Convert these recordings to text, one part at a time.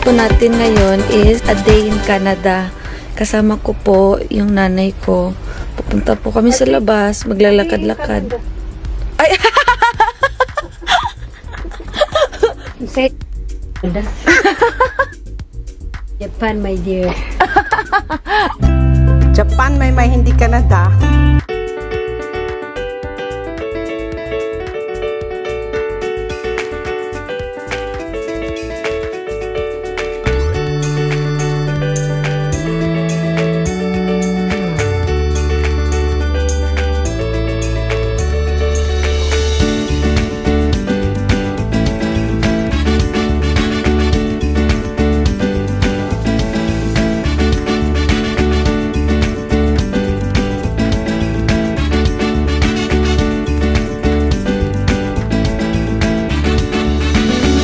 po natin ngayon is a day in Canada. Kasama ko po yung nanay ko. Pupunta po kami sa labas, maglalakad-lakad. Ay! Japan, my dear. Japan, may hindi Canada.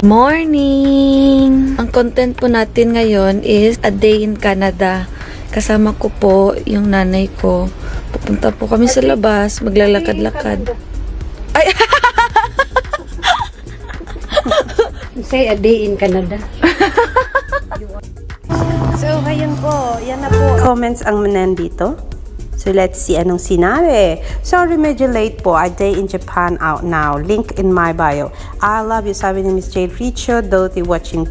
Morning! Ang content po natin ngayon is a day in Canada. Kasama ko po yung nanay ko. Pupunta po kami sa labas, maglalakad-lakad. Ay! Say a day in Canada. So, ayun po. Yan na po. Comments ang nandito. So, let's see anong sinabi. Sorry, medyo late po. A day in Japan out now. Link in my bio. I love you. Sabi ni Miss Jade Richo. Dottie watching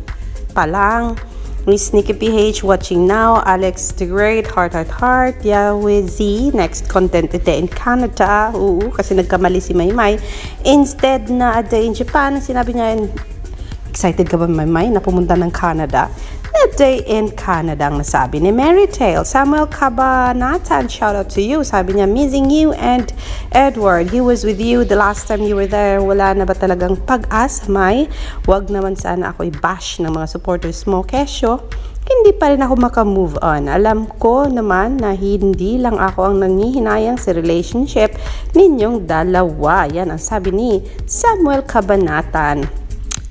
pa lang. Miss Nikki PH watching now. Alex the Great. Heart. Yahweh Z. Next content a day in Canada. Oo, kasi nagkamali si Maymay. Instead na a day in Japan. Sinabi niya, excited ka ba Maymay na pumunta ng Canada? A day in Canada ang nasabi ni Mary Tale. Samuel Cabanatan, shout out to you. Sabi niya, missing you and Edward. He was with you the last time you were there. Wala na ba talagang pag-asa, May? Wag naman sana ako i-bash ng mga supporters mo. Kesyo, hindi pa rin ako makamove on. Alam ko naman na hindi lang ako ang nangihinayang sa relationship ninyong dalawa. Yan ang sabi ni Samuel Cabanatan.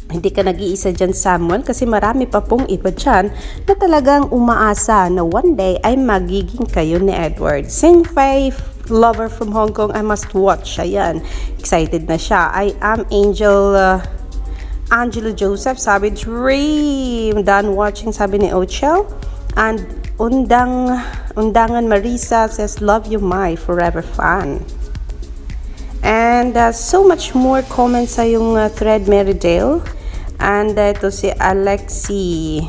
Hindi ka nag-iisa dyan, Samuel, kasi marami pa pong iba dyan na talagang umaasa na one day ay magiging kayo ni Edward. Sing Faith, lover from Hong Kong, I must watch. Ayan, excited na siya. I am Angelo Joseph, sabi, dream. Done watching, sabi ni Ochel. And Undangan Marisa says, love you, my forever fan. And so much more comments sa yung thread, Merydale. And ito si Alexi.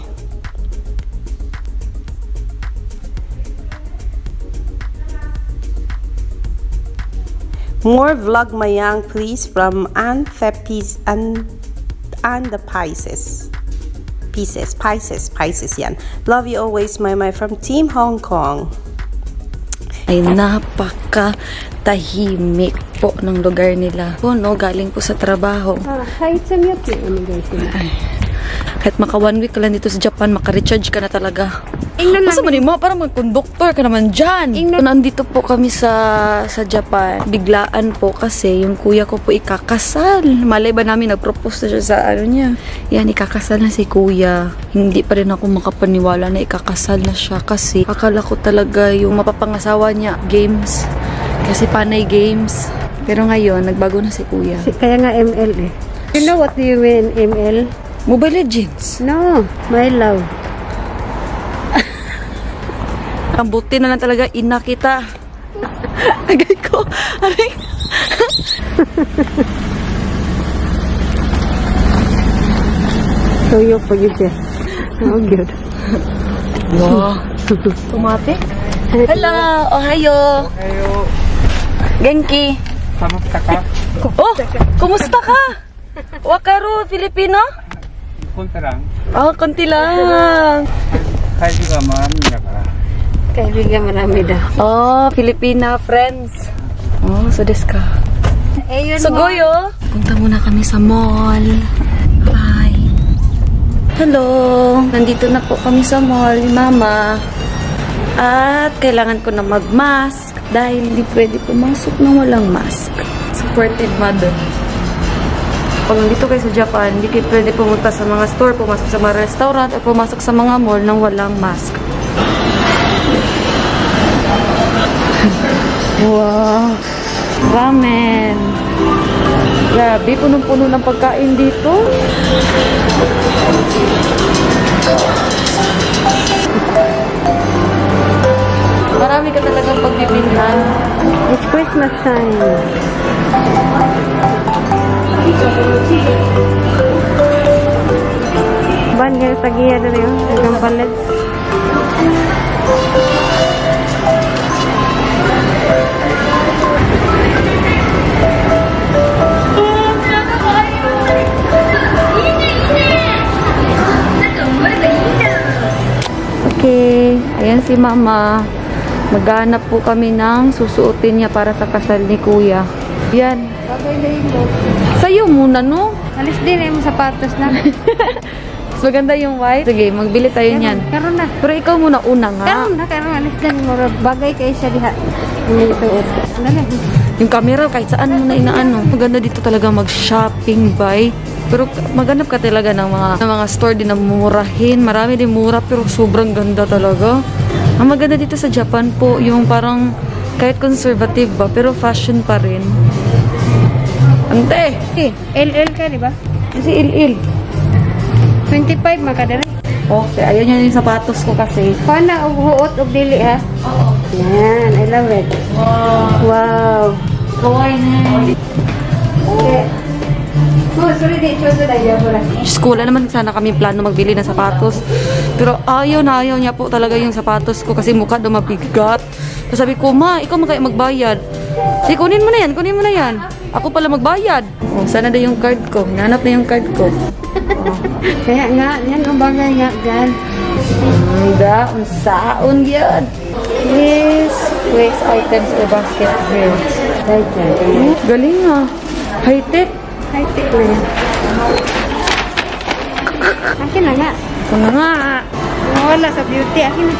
More vlog mayang please from Anthepis and the Pisces. Pisces yan. Love you always, my from Team Hong Kong. Ay napaka-tahimik po ng lugar nila. Po, no, galing po sa trabaho. Kahit sa mute yun, kahit maka 1 week ka lang dito sa Japan, maka-recharge ka na talaga. Basta mo, parang mag-conductor ka naman dyan. Nandito po kami sa Japan. Biglaan po kasi yung kuya ko po ikakasal. Malay ba namin, nag-propose na siya sa ano niya. Yan, ikakasal na si kuya. Hindi pa rin ako makapaniwala na ikakasal na siya kasi akala ko talaga yung mapapangasawa niya, games. Kasi panay games. Pero ngayon, nagbago na si kuya. Kaya nga ML eh. You know what do you mean ML? Mobile Legends. No, my love. Ang buti na lang talaga, ina kita. Agay ko. Aray. Tuyo po yun siya. Oh, good. Wow. Tumate? Hello. Ohayo. Ohayo. Genki. Kamusta ka? Oh, kumusta ka? Wakaru, Filipino? Konti lang. Oh, konti lang. Kaibigan marami na ka. Kaibigan marami daw. Oh, Filipina friends. Oh, so desu ka. Ayun So, Goyo, punta muna kami sa mall. Hi. Hello. Nandito na po kami sa mall ni Mama. At kailangan ko na mag-mask dahil hindi pwede pumasok nang walang mask. Supported mother. Pag nandito kayo sa Japan, hindi kayo pwede pumunta sa mga store, pumasok sa mga restaurant, o pumasok sa mga mall nang walang mask. Wow! Ramen! Grabe, punong-puno ng pagkain dito. Marami ka talagang pagbibilhan. It's Christmas time. Ban kayo sa giya na rin. Hanggang balat. Okay, ayan si Mama. Maghanap po kami ng susuotin niya para sa kasal ni Kuya. Yan. Bagay na yun mo. Sa'yo muna, no? Alis din yung sapatos na. Mas maganda yung white. Sige, magbili tayo niyan. Karon na. Pero ikaw muna una nga. Karon alis din mo. Bagay kayo siya diha. Hindi isuot. Ano na? Yung camera, kahit saan mo na inaano. Maganda dito talaga mag-shopping, buy. Pero maghanap ka talaga ng mga store din na mumurahin. Marami din mura, pero sobrang ganda talaga. Ang maganda dito sa Japan po, yung parang kahit conservative ba, pero fashion pa rin. Ante! LL ka, di ba? Kasi il-il. 25 makadali. Okay, ayun yun yung sapatos ko kasi. Paano uhuot og dili ha? Yan, I love it. Wow. Kawaii na. Okay. Oh, sorry, di choose na idea ko lang. Diyos ko, wala naman sana kami plano magbili ng sapatos. Pero ayaw niya po talaga yung sapatos ko kasi mukha daw mabigat. So sabi ko, Ma, ikaw kaya magbayad. Sige, kunin mo na yan. Ako pala magbayad. Oh, sana na yung card ko. Hinanap na yung card ko. Kaya nga, yan ang bagay nga dyan. Handa, unsaon yan. Yes, waste items or basket here. Right dyan. Galing ah. High-tech. High-tech na yan. Akin na nga. Ito na nga. Wala sa beauty. Akin na.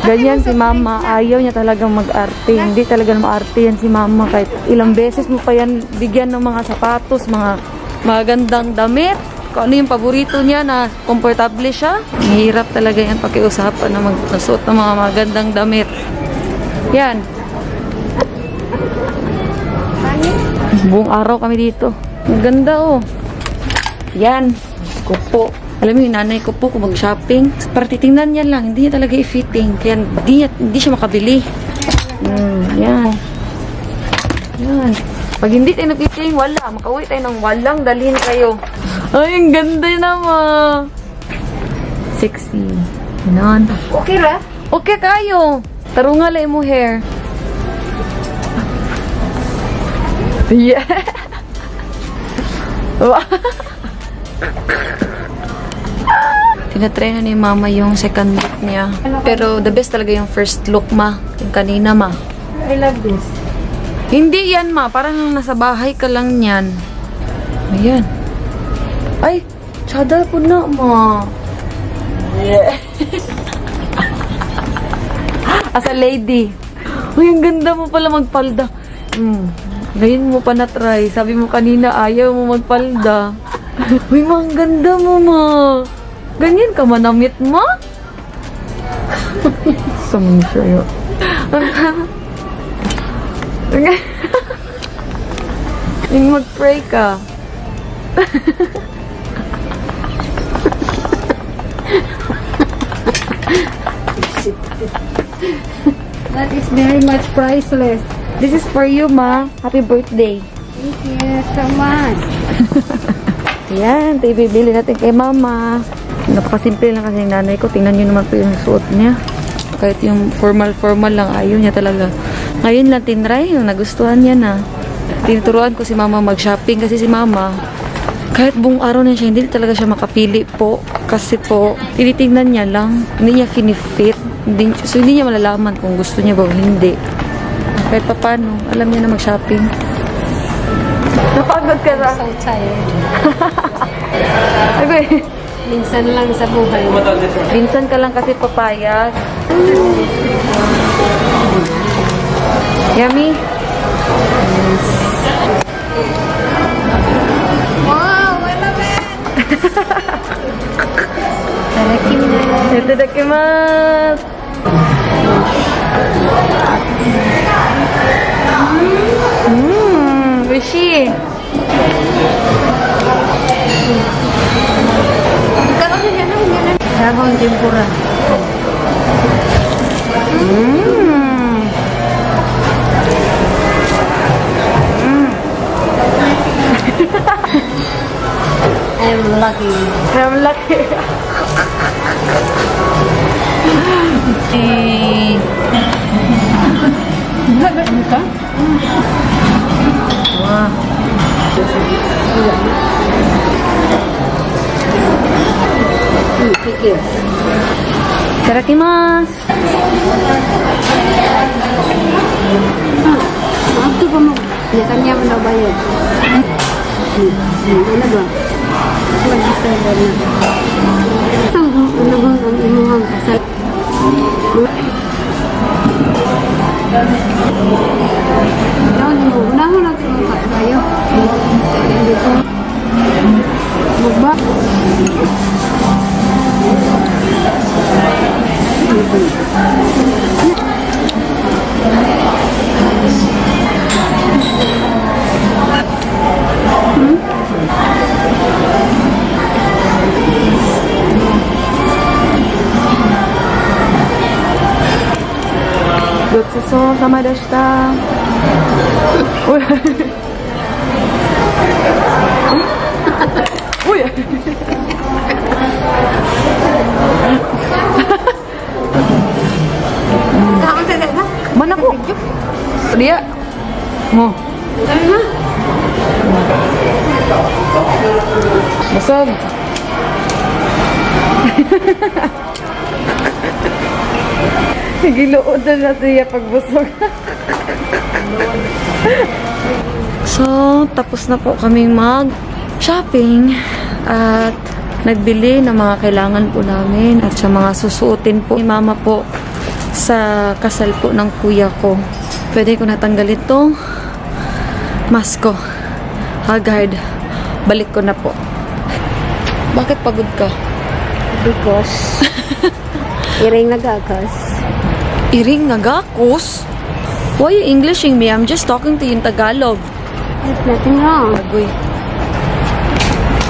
Ganyan si Mama. Ayaw niya talagang mag-arte. Hindi talaga mag-arte yan si Mama. Kahit ilang beses mo pa yan bigyan ng mga sapatos, mga magandang damit. Kung ano yung paborito niya na komportable siya. Mahirap talaga yan pakiusapan na magsuot ng mga magandang damit. Yan. Buong araw kami dito. Ang ganda oh. Yan. Ko po. Alam mo yung nanay ko po kung mag-shopping. Para titingnan niya lang. Hindi niya talaga i-fitting. Kaya hindi siya makabili. Yan. Yan. Pag hindi tayo nag-fitting, wala. Makauwi tayo ng walang dalhin kayo. Ay, ang ganda naman. Sexy. Ganon. Okay ra? Okay kayo. Tarungalay mo hair. Yeah. Tinatry na ni Mama yung second look niya. Pero the best talaga yung first look, Ma. Yung kanina, Ma. I love this. Hindi yan, Ma. Parang nasa bahay ka lang yan. Ayan. Ay, chadal po na, Ma. Yeah. As a lady. Uy, ang ganda mo pala magpalda. Ngayon mo pa na-try. Sabi mo kanina, ayaw mo magpalda. Uy, Ma, ang ganda mo, Ma. Ganyan ka manamit, Ma? Samin siya yun. Yung mag-pray ka. That is very much priceless. This is for you, Ma. Happy birthday. Thank you so much. Yan, ito ibibili natin kay Mama. Napakasimple lang kasi yung nanay ko. Tingnan nyo naman po yung suot niya. Kahit yung formal lang, ayaw niya talaga. Ngayon lang tinry, yung nagustuhan niya na. Tinuturuan ko si Mama mag-shopping kasi si Mama, kahit buong araw na siya, hindi talaga siya makapili po. Kasi po, tinitingnan niya lang. Hindi niya finifit. So, hindi niya malalaman kung gusto niya ba o hindi. Kahit pa paano, alam niya na mag-shopping. Napagod ka na. So tired. Okay. Minsan lang sa buhay. Minsan ka lang kasi papayag. Yummy? Wow, I love it! Tadakimasu. Itadakimasu! Rishi! Karoon na yan ang Sabon tempura. I'm lucky. I'm lucky. Thank you. Itadakimasu. Waktu kamu biasanya menawar. Ano ba? Wala sa dala. Ano bang ang imuhang kasal? Unahon natin mukha tayo. Magba. Gotsuso sama deshita. Uy. Mana ko? Dia. Mo. Busog. Giluod na siya pagbusog. So, tapos na po kaming mag-shopping at nagbili ng mga kailangan po namin at sa mga susuotin po ni mama po sa kasal po ng kuya ko. Pwede ko natanggal itong mask ko. Haggard. Balik ko na po. Bakit pagod ka? Because iring nagagas. Iring nagakos? Why are you Englishing me? I'm just talking to you in Tagalog. There's nothing wrong. Agoy.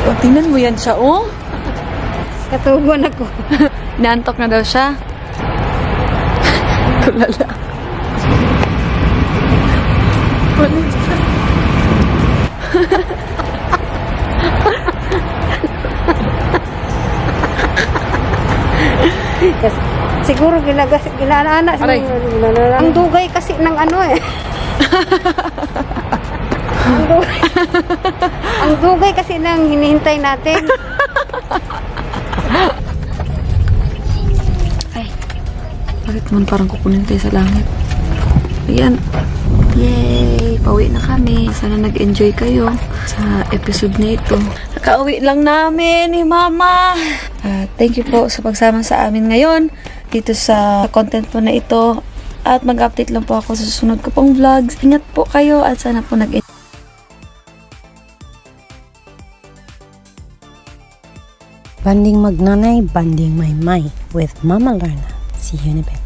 O, tingnan mo yan siya, oh. Katugon ako. Naantok na daw siya. Tulala. Siguro ginana Aray. ang dugay kasi ng ano eh. ang dugay kasi ng hinihintay natin. Ay. Bakit man parang kukunin tayo sa langit? Ayan. Yay! Pauwi na kami. Sana nag-enjoy kayo sa episode na ito. Nakauwi lang namin ni Mama. Thank you po sa pagsama sa amin ngayon dito sa content po na ito. At mag-update lang po ako sa susunod ko pong vlogs. Ingat po kayo at sana po nag-enjoy. Banding magnanay, banding maymay with Mama Lorna. See you in a bit.